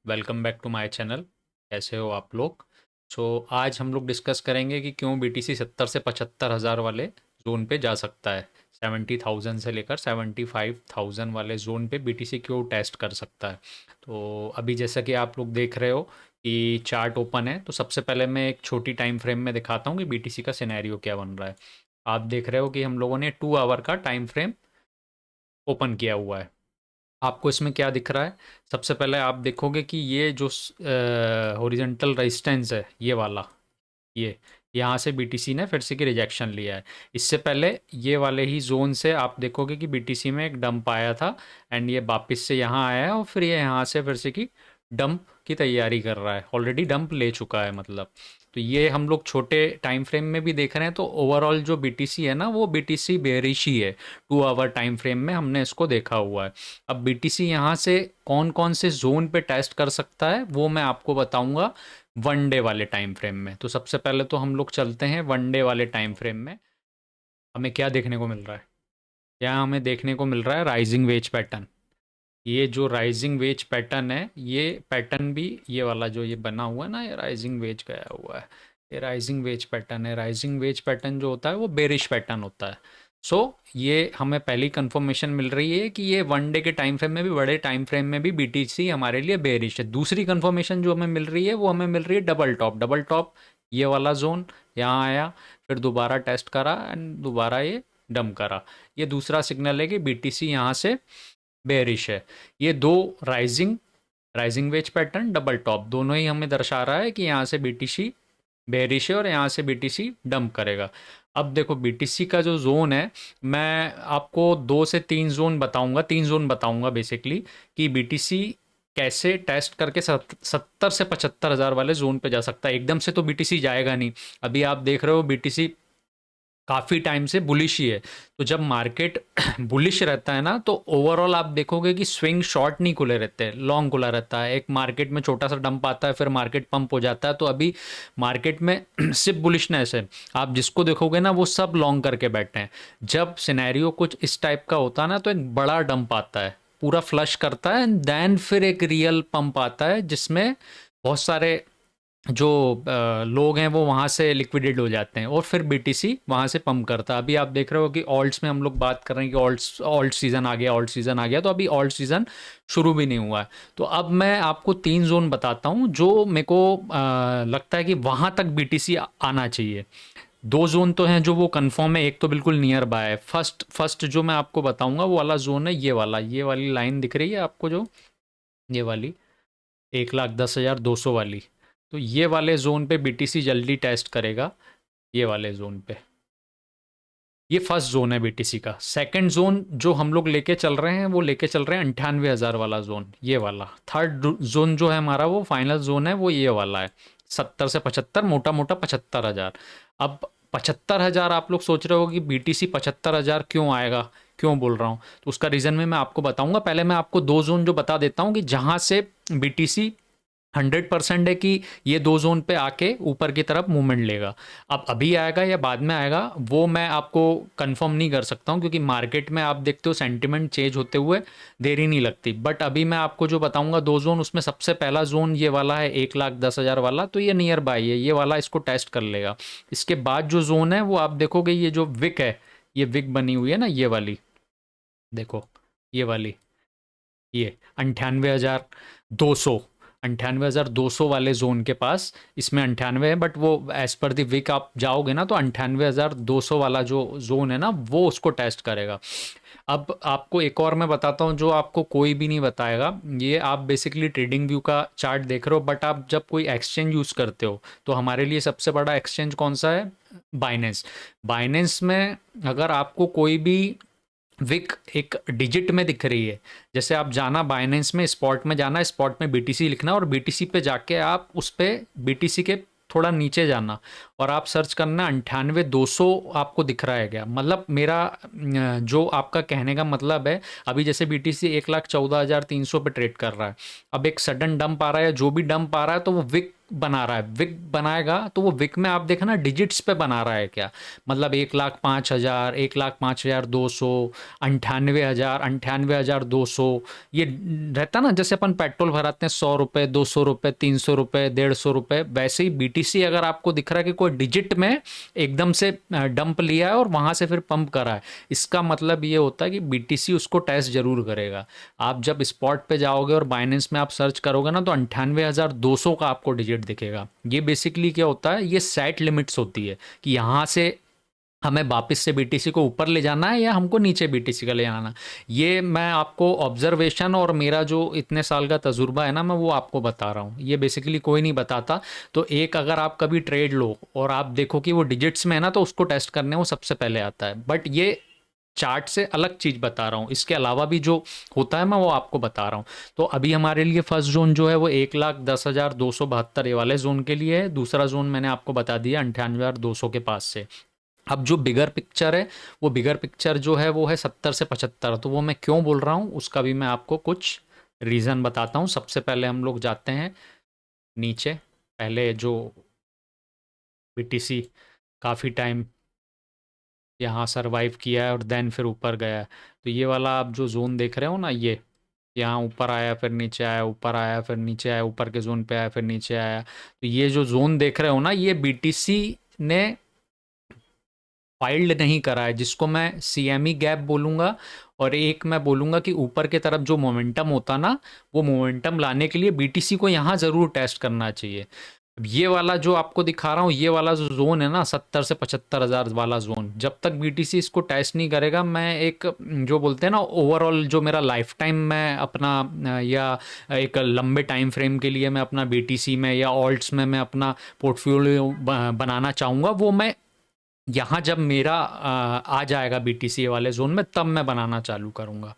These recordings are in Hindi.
Welcome back to my channel. कैसे हो आप लोग? आज हम लोग डिस्कस करेंगे कि क्यों बीटीसी 70 से 75 हज़ार वाले जोन पे जा सकता है। 70,000 से लेकर 75,000 वाले जोन पे बीटीसी क्यों टेस्ट कर सकता है। तो अभी जैसा कि आप लोग देख रहे हो कि चार्ट ओपन है, तो सबसे पहले मैं एक छोटी टाइम फ्रेम में दिखाता हूँ कि बीटीसी का सिनेरियो क्या बन रहा है। आप देख रहे हो कि हम लोगों ने 2 आवर का टाइम फ्रेम ओपन किया हुआ है। आपको इसमें क्या दिख रहा है? सबसे पहले आप देखोगे कि ये जो हॉरिजॉन्टल रेजिस्टेंस है, ये वाला, ये यहाँ से बीटीसी ने फिर से की रिजेक्शन लिया है। इससे पहले ये वाले ही जोन से आप देखोगे कि बीटीसी में एक डंप आया था, एंड ये वापस से यहाँ आया है और फिर ये यहाँ से फिर से की डंप की तैयारी कर रहा है। ऑलरेडी डंप ले चुका है मतलब। तो ये हम लोग छोटे टाइम फ्रेम में भी देख रहे हैं, तो ओवरऑल जो बीटीसी है ना, वो बीटीसी बेरिश ही है। 2 आवर टाइम फ्रेम में हमने इसको देखा हुआ है। अब बीटीसी यहाँ से कौन कौन से जोन पे टेस्ट कर सकता है वो मैं आपको बताऊंगा वन डे वाले टाइम फ्रेम में। तो सबसे पहले तो हम लोग चलते हैं वन डे वाले टाइम फ्रेम में। हमें क्या देखने को मिल रहा है? यहाँ हमें देखने को मिल रहा है राइजिंग वेज पैटर्न। ये जो राइजिंग वेज पैटर्न है, ये पैटर्न भी ये वाला जो ये बना हुआ है ना, ये राइजिंग वेज गया हुआ है। ये राइजिंग वेज पैटर्न है। राइजिंग वेज पैटर्न जो होता है वो बेरिश पैटर्न होता है। सो ये हमें पहली कंफर्मेशन मिल रही है कि ये वन डे के टाइम फ्रेम में भी, बड़े टाइम फ्रेम में भी बीटीसी हमारे लिए बेरिश है। दूसरी कंफर्मेशन जो हमें मिल रही है वो हमें मिल रही है डबल टॉप। डबल टॉप ये वाला जोन यहाँ आया, फिर दोबारा टेस्ट करा एंड दोबारा ये डंप करा। ये दूसरा सिग्नल है कि बीटीसी यहाँ से बेरिश है। ये दो rising rising veg pattern, double top, दोनों ही हमें दर्शा रहा है कि यहाँ से बीटीसी बेरिश है और यहाँ से बीटीसी डंप करेगा। अब देखो बीटीसी का जो जोन है, मैं आपको 2 से 3 जोन बताऊंगा, 3 जोन बताऊंगा बेसिकली, कि बीटीसी कैसे टेस्ट करके 70 से 75 हज़ार वाले जोन पे जा सकता है। एकदम से तो बीटीसी जाएगा नहीं। अभी आप देख रहे हो बीटीसी काफ़ी टाइम से बुलिश ही है। तो जब मार्केट बुलिश रहता है ना, तो ओवरऑल आप देखोगे कि स्विंग शॉर्ट नहीं खुले रहते, लॉन्ग खुला रहता है। एक मार्केट में छोटा सा डंप आता है, फिर मार्केट पंप हो जाता है। तो अभी मार्केट में सिर्फ बुलिशनेस है। आप जिसको देखोगे ना वो सब लॉन्ग करके बैठे हैं। जब सिनेरियो कुछ इस टाइप का होता है ना, तो एक बड़ा डंप आता है, पूरा फ्लश करता है, एंड देन फिर एक रियल पंप आता है जिसमें बहुत सारे जो लोग हैं वो वहाँ से लिक्विडेट हो जाते हैं और फिर बीटीसी वहाँ से पंप करता है। अभी आप देख रहे हो कि ऑल्ट्स में हम लोग बात कर रहे हैं कि ऑल्ट सीज़न आ गया, ऑल्ट सीज़न आ गया। तो अभी ऑल्ट सीज़न शुरू भी नहीं हुआ है। तो अब मैं आपको 3 जोन बताता हूँ जो मेरे को लगता है कि वहाँ तक बीटीसी आना चाहिए। 2 जोन तो हैं जो वो कंफर्म है, एक तो बिल्कुल नियर बाय है। फर्स्ट फर्स्ट जो मैं आपको बताऊंगा वो वाला जोन है, ये वाला, ये वाली लाइन दिख रही है आपको, जो ये वाली 1,10,200 वाली। तो ये वाले जोन पे बीटीसी जल्दी टेस्ट करेगा, ये वाले जोन पे। ये फर्स्ट जोन है बीटीसी का। सेकंड जोन जो हम लोग लेके चल रहे हैं वो लेके चल रहे हैं 98,000 वाला जोन, ये वाला। थर्ड जोन जो है हमारा, वो फाइनल जोन है, वो ये वाला है। 70 से 75, मोटा मोटा 75,000। अब 75,000 आप लोग सोच रहे हो कि बीटीसी 75,000 क्यों आएगा, क्यों बोल रहा हूँ? तो उसका रीज़न में मैं आपको बताऊंगा। पहले मैं आपको 2 जोन जो बता देता हूँ कि जहाँ से बीटीसी 100% है कि ये 2 जोन पे आके ऊपर की तरफ मूवमेंट लेगा। अब अभी आएगा या बाद में आएगा वो मैं आपको कंफर्म नहीं कर सकता हूँ, क्योंकि मार्केट में आप देखते हो सेंटिमेंट चेंज होते हुए देरी नहीं लगती। बट अभी मैं आपको जो बताऊंगा 2 जोन, उसमें सबसे पहला जोन ये वाला है 1,10,000 वाला। तो ये नियर बाई है, ये वाला इसको टेस्ट कर लेगा। इसके बाद जो जोन है वो आप देखोगे, ये जो विक है, ये विक बनी हुई है ना, ये वाली देखो, ये वाली, ये 98,200, 98,200 वाले जोन के पास, इसमें 98 है, बट वो एज पर दी वीक आप जाओगे ना, तो 98,200 वाला जो जोन है ना, वो उसको टेस्ट करेगा। अब आपको एक और मैं बताता हूँ जो आपको कोई भी नहीं बताएगा। ये आप बेसिकली ट्रेडिंग व्यू का चार्ट देख रहे हो, बट आप जब कोई एक्सचेंज यूज़ करते हो, तो हमारे लिए सबसे बड़ा एक्सचेंज कौन सा है? बाइनेंस। बाइनेंस में अगर आपको कोई भी विक एक डिजिट में दिख रही है, जैसे आप जाना बाइनेंस में, स्पॉट में जाना, स्पॉट में बीटीसी लिखना, और बीटीसी पे जाके आप उस पे बीटीसी के थोड़ा नीचे जाना और आप सर्च करना 98,200 आपको दिख रहा है क्या? मतलब मेरा जो आपका कहने का मतलब है, अभी जैसे बीटीसी 1,14,300 पे ट्रेड कर रहा है, अब एक सडन डंप आ रहा है, जो भी डंप आ रहा है, तो वो विक बना रहा है, विक बनाएगा तो वो विक में आप देखना डिजिट्स पे बना रहा है क्या, मतलब 1,05,000, 1,05,200, 98,000, 98,200, ये रहता ना जैसे अपन पेट्रोल भराते हैं 100 रुपये, 200 रुपये, 300 रुपये, 150 रुपये, वैसे ही बीटीसी अगर आपको दिख रहा है कि कोई डिजिट में एकदम से डंप लिया है और वहां से फिर पंप करा है, इसका मतलब ये होता है कि बीटीसी उसको टेस्ट जरूर करेगा। आप जब स्पॉट पे जाओगे और बाइनेंस में आप सर्च करोगे ना तो 98,200 का आपको डिजिट दिखेगा। ये बेसिकली क्या होता है, ये सेट लिमिट्स होती है कि यहाँ से हमें वापस से बीटीसी को ऊपर ले जाना है या हमको नीचे बीटीसी का ले जाना। ये मैं आपको ऑब्जर्वेशन और मेरा जो इतने साल का तजुर्बा है ना, मैं वो आपको बता रहा हूँ, ये बेसिकली कोई नहीं बताता। तो एक अगर आप कभी ट्रेड लो और आप देखो कि वो डिजिट्स में है ना, तो उसको टेस्ट करने वो सबसे पहले आता है। बट ये चार्ट से अलग चीज बता रहा हूँ, इसके अलावा भी जो होता है मैं वो आपको बता रहा हूँ। तो अभी हमारे लिए फर्स्ट जोन जो है वो 1,10,272 ये वाले जोन के लिए है। दूसरा जोन मैंने आपको बता दिया 98,200 के पास से। अब जो बिगर पिक्चर है, वो बिगर पिक्चर जो है वो है 70 से 75। तो वो मैं क्यों बोल रहा हूँ उसका भी मैं आपको कुछ रीज़न बताता हूँ। सबसे पहले हम लोग जाते हैं नीचे, पहले जो बीटीसी काफ़ी टाइम यहाँ सरवाइव किया है और देन फिर ऊपर गया है। तो ये वाला आप जो जोन देख रहे हो ना, ये यहाँ ऊपर आया फिर नीचे आया, ऊपर आया फिर नीचे आया, ऊपर के जोन पे आया फिर नीचे आया। तो ये जो जोन देख रहे हो ना, ये बीटीसी ने फाइल्ड नहीं करा है, जिसको मैं सीएमई गैप बोलूँगा। और एक मैं बोलूँगा कि ऊपर के तरफ जो मोमेंटम होता ना, वो मोमेंटम लाने के लिए बीटीसी को यहाँ ज़रूर टेस्ट करना चाहिए। अब ये वाला जो आपको दिखा रहा हूँ, ये वाला जो जोन है ना 70 से 75 हज़ार वाला जोन, जब तक बीटीसी इसको टेस्ट नहीं करेगा, मैं एक जो बोलते हैं ना ओवरऑल जो मेरा लाइफ टाइम मैं अपना या एक लंबे टाइम फ्रेम के लिए मैं अपना बीटीसी में या ऑल्ट्स में मैं अपना पोर्टफोलियो बनाना चाहूँगा, वो मैं यहाँ जब मेरा आ जाएगा बीटीसी वाले जोन में, तब मैं बनाना चालू करूँगा।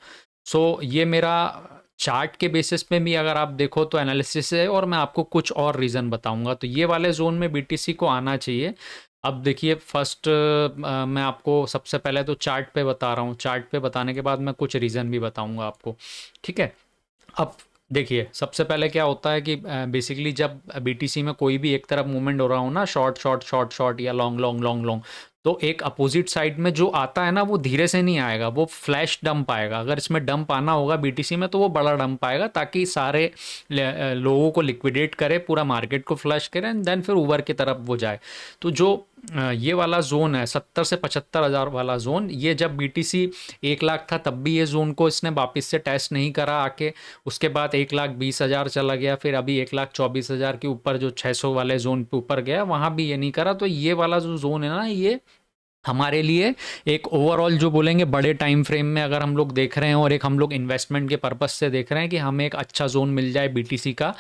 सो ये मेरा चार्ट के बेसिस पे भी अगर आप देखो तो एनालिसिस है, और मैं आपको कुछ और रीज़न बताऊंगा। तो ये वाले जोन में बीटीसी को आना चाहिए। अब देखिए फर्स्ट मैं आपको सबसे पहले तो चार्ट पे बता रहा हूँ, चार्ट पे बताने के बाद मैं कुछ रीज़न भी बताऊंगा आपको, ठीक है। अब देखिए सबसे पहले क्या होता है कि बेसिकली जब बीटीसी में कोई भी एक तरफ मूवमेंट हो रहा हो ना, शॉर्ट शॉर्ट शॉर्ट शॉर्ट या लॉन्ग लॉन्ग लॉन्ग लॉन्ग, तो एक अपोजिट साइड में जो आता है ना, वो धीरे से नहीं आएगा, वो फ्लैश डंप आएगा। अगर इसमें डंप आना होगा बीटीसी में तो वो बड़ा डंप आएगा, ताकि सारे लोगों को लिक्विडेट करे, पूरा मार्केट को फ्लश करे एंड देन फिर ऊपर की तरफ वो जाए। तो जो ये वाला जोन है 70 से 75 हज़ार वाला जोन, ये जब बीटीसी 1 लाख था तब भी ये जोन को इसने वापस से टेस्ट नहीं करा आके। उसके बाद 1,20,000 चला गया, फिर अभी 1,24,000 के ऊपर जो 600 वाले जोन पे ऊपर गया, वहां भी ये नहीं करा। तो ये वाला जो जोन है ना, ये हमारे लिए एक ओवरऑल जो बोलेंगे बड़े टाइम फ्रेम में अगर हम लोग देख रहे हैं और एक हम लोग इन्वेस्टमेंट के पर्पस से देख रहे हैं कि हमें एक अच्छा जोन मिल जाए बीटीसी का,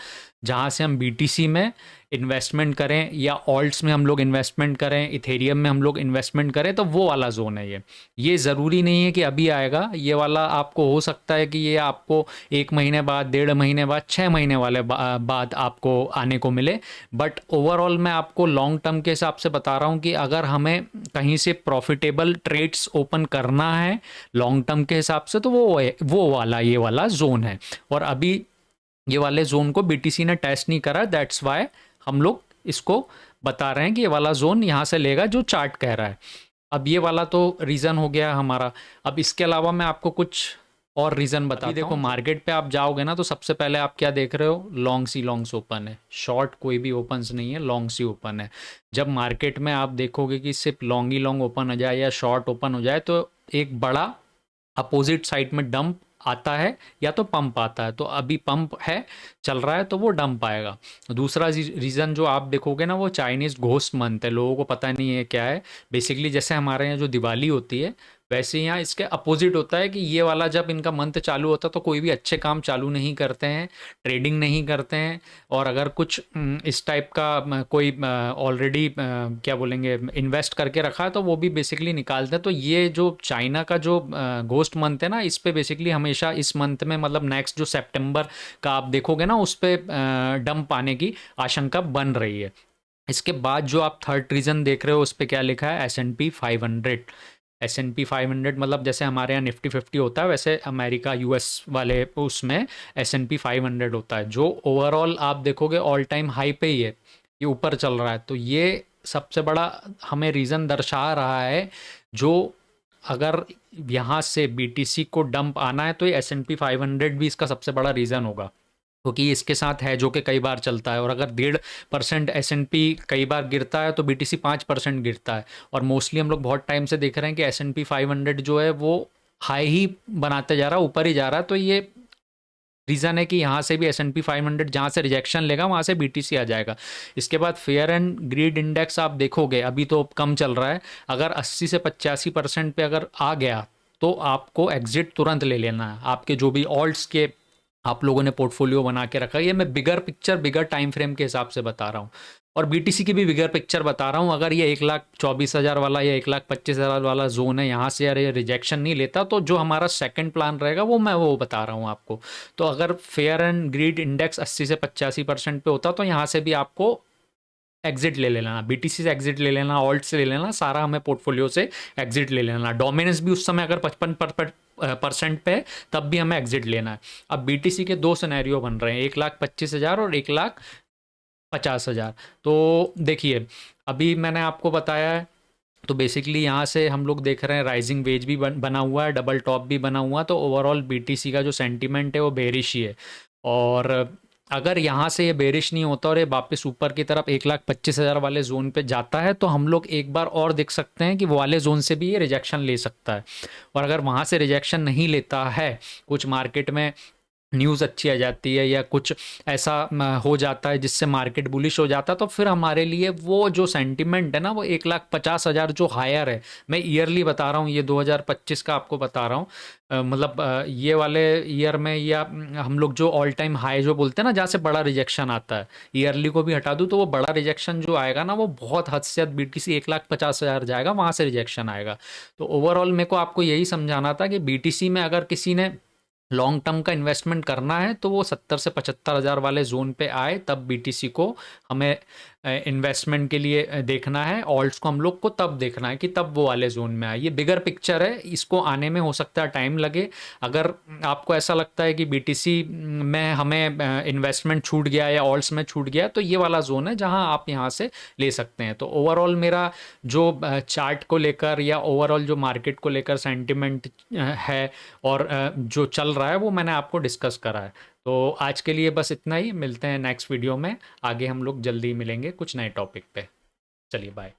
जहां से हम बीटीसी में इन्वेस्टमेंट करें या ऑल्ट्स में हम लोग इन्वेस्टमेंट करें, इथेरियम में हम लोग इन्वेस्टमेंट करें, तो वो वाला जोन है ये ज़रूरी नहीं है कि अभी आएगा ये वाला। आपको हो सकता है कि ये आपको 1 महीने बाद, 1.5 महीने बाद, 6 महीने वाले बाद आपको आने को मिले। बट ओवरऑल मैं आपको लॉन्ग टर्म के हिसाब से बता रहा हूँ कि अगर हमें कहीं से प्रॉफिटेबल ट्रेड्स ओपन करना है लॉन्ग टर्म के हिसाब से, तो वो वाला ये वाला जोन है। और अभी ये वाले जोन को बीटीसी ने टेस्ट नहीं करा, दैट्स वाई हम लोग इसको बता रहे हैं कि ये वाला जोन यहाँ से लेगा जो चार्ट कह रहा है। अब ये वाला तो रीज़न हो गया हमारा। अब इसके अलावा मैं आपको कुछ और रीज़न बताता हूँ। देखो मार्केट पे आप जाओगे ना, तो सबसे पहले आप क्या देख रहे हो, लॉन्ग्स ओपन है, शॉर्ट कोई भी ओपन्स नहीं है, लॉन्ग्स ही ओपन है। जब मार्केट में आप देखोगे कि सिर्फ लॉन्ग ही लॉन्ग ओपन हो जाए या शॉर्ट ओपन हो जाए, तो एक बड़ा अपोजिट साइड में डंप आता है या तो पंप आता है। तो अभी पंप है, चल रहा है, तो वो डंप आएगा। दूसरा रीज़न जो आप देखोगे ना, वो चाइनीज़ घोस्ट मंथ है, लोगों को पता नहीं है क्या है। बेसिकली जैसे हमारे यहाँ जो दिवाली होती है, वैसे यहाँ इसके अपोजिट होता है कि ये वाला जब इनका मंथ चालू होता है तो कोई भी अच्छे काम चालू नहीं करते हैं, ट्रेडिंग नहीं करते हैं। और अगर कुछ इस टाइप का कोई ऑलरेडी क्या बोलेंगे इन्वेस्ट करके रखा है, तो वो भी बेसिकली निकालते हैं। तो ये जो चाइना का जो घोस्ट मंथ है ना, इस पे बेसिकली हमेशा इस मंथ में, मतलब नेक्स्ट जो सितंबर का आप देखोगे ना, उस पे डंप आने की आशंका बन रही है। इसके बाद जो आप थर्ड रीजन देख रहे हो, उस पे क्या लिखा है, S&P 500। S&P 500 मतलब जैसे हमारे यहाँ निफ्टी 50 होता है, वैसे अमेरिका यूएस वाले उसमें S&P 500 होता है, जो ओवरऑल आप देखोगे ऑल टाइम हाई पे ही है, ये ऊपर चल रहा है। तो ये सबसे बड़ा हमें रीज़न दर्शा रहा है, जो अगर यहाँ से बीटीसी को डंप आना है तो ये S&P 500 भी इसका सबसे बड़ा रीज़न होगा, क्योंकि इसके साथ है जो कि कई बार चलता है। और अगर 1.5% S&P कई बार गिरता है तो बीटीसी 5% गिरता है। और मोस्टली हम लोग बहुत टाइम से देख रहे हैं कि S&P 500 जो है वो हाई ही बनाते जा रहा है, ऊपर ही जा रहा है। तो ये रीज़न है कि यहाँ से भी S&P 500 जहाँ से रिजेक्शन लेगा वहाँ से बीटीसी आ जाएगा। इसके बाद फेयर एंड ग्रीड इंडेक्स आप देखोगे अभी तो कम चल रहा है, अगर 80 से 85% पे अगर आ गया तो आपको एग्जिट तुरंत ले लेना है। आपके जो भी ऑल्ट्स के आप लोगों ने पोर्टफोलियो बना के रखा है, ये मैं बिगर पिक्चर बिगर टाइम फ्रेम के हिसाब से बता रहा हूँ, और बीटीसी की भी बिगर पिक्चर बता रहा हूँ। अगर ये 1,24,000 वाला या 1,25,000 वाला जोन है, यहाँ से यार ये रिजेक्शन नहीं लेता, तो जो हमारा सेकंड प्लान रहेगा वो मैं वो बता रहा हूँ आपको। तो अगर फेयर एंड ग्रीड इंडेक्स 80 से 85% पे होता तो यहाँ से भी आपको एग्जिट ले लेना, बीटीसी से एग्जिट ले लेना, ऑल्ट से ले लेना, सारा हमें पोर्टफोलियो से एग्जिट ले लेना। डोमिनेंस भी उस समय अगर 55% पे है तब भी हमें एग्जिट लेना है। अब बीटीसी के दो सिनेरियो बन रहे हैं, 1,25,000 और 1,50,000। तो देखिए अभी मैंने आपको बताया है, तो बेसिकली यहाँ से हम लोग देख रहे हैं राइजिंग वेज भी बना हुआ है, डबल टॉप भी बना हुआ है। तो ओवरऑल बीटीसी का जो सेंटीमेंट है वो बेरिश ही है। और अगर यहाँ से ये बेरिश नहीं होता और ये वापस ऊपर की तरफ 1,25,000 वाले जोन पे जाता है तो हम लोग एक बार और देख सकते हैं कि वो वाले जोन से भी ये रिजेक्शन ले सकता है। और अगर वहाँ से रिजेक्शन नहीं लेता है, कुछ मार्केट में न्यूज़ अच्छी आ जाती है या कुछ ऐसा हो जाता है जिससे मार्केट बुलिश हो जाता है, तो फिर हमारे लिए वो जो सेंटिमेंट है ना, वो 1,50,000 जो हायर है, मैं ईयरली बता रहा हूँ, ये 2025 का आपको बता रहा हूँ। मतलब ये वाले ईयर में, या हम लोग जो ऑल टाइम हाई जो बोलते हैं ना, जहाँ से बड़ा रिजेक्शन आता है, ईयरली को भी हटा दूँ तो वो बड़ा रिजेक्शन जो आएगा ना, वो बहुत हद से हद बीटीसी 1,50,000 जाएगा, वहाँ से रिजेक्शन आएगा। तो ओवरऑल मेरे को आपको यही समझाना था कि बीटीसी में अगर किसी ने लॉन्ग टर्म का इन्वेस्टमेंट करना है तो वो 70 से 75,000 वाले जोन पे आए, तब बीटीसी को हमें इन्वेस्टमेंट के लिए देखना है। ऑल्ट्स को हम लोग को तब देखना है कि तब वो वाले जोन में आए। ये बिगर पिक्चर है, इसको आने में हो सकता है टाइम लगे। अगर आपको ऐसा लगता है कि बीटीसी में हमें इन्वेस्टमेंट छूट गया या ऑल्ट्स में छूट गया, तो ये वाला जोन है जहां आप यहाँ से ले सकते हैं। तो ओवरऑल मेरा जो चार्ट को लेकर या ओवरऑल जो मार्केट को लेकर सेंटिमेंट है और जो चल रहा है वो मैंने आपको डिस्कस करा है। तो आज के लिए बस इतना ही, मिलते हैं नेक्स्ट वीडियो में। आगे हम लोग जल्दी मिलेंगे कुछ नए टॉपिक पे। चलिए बाय।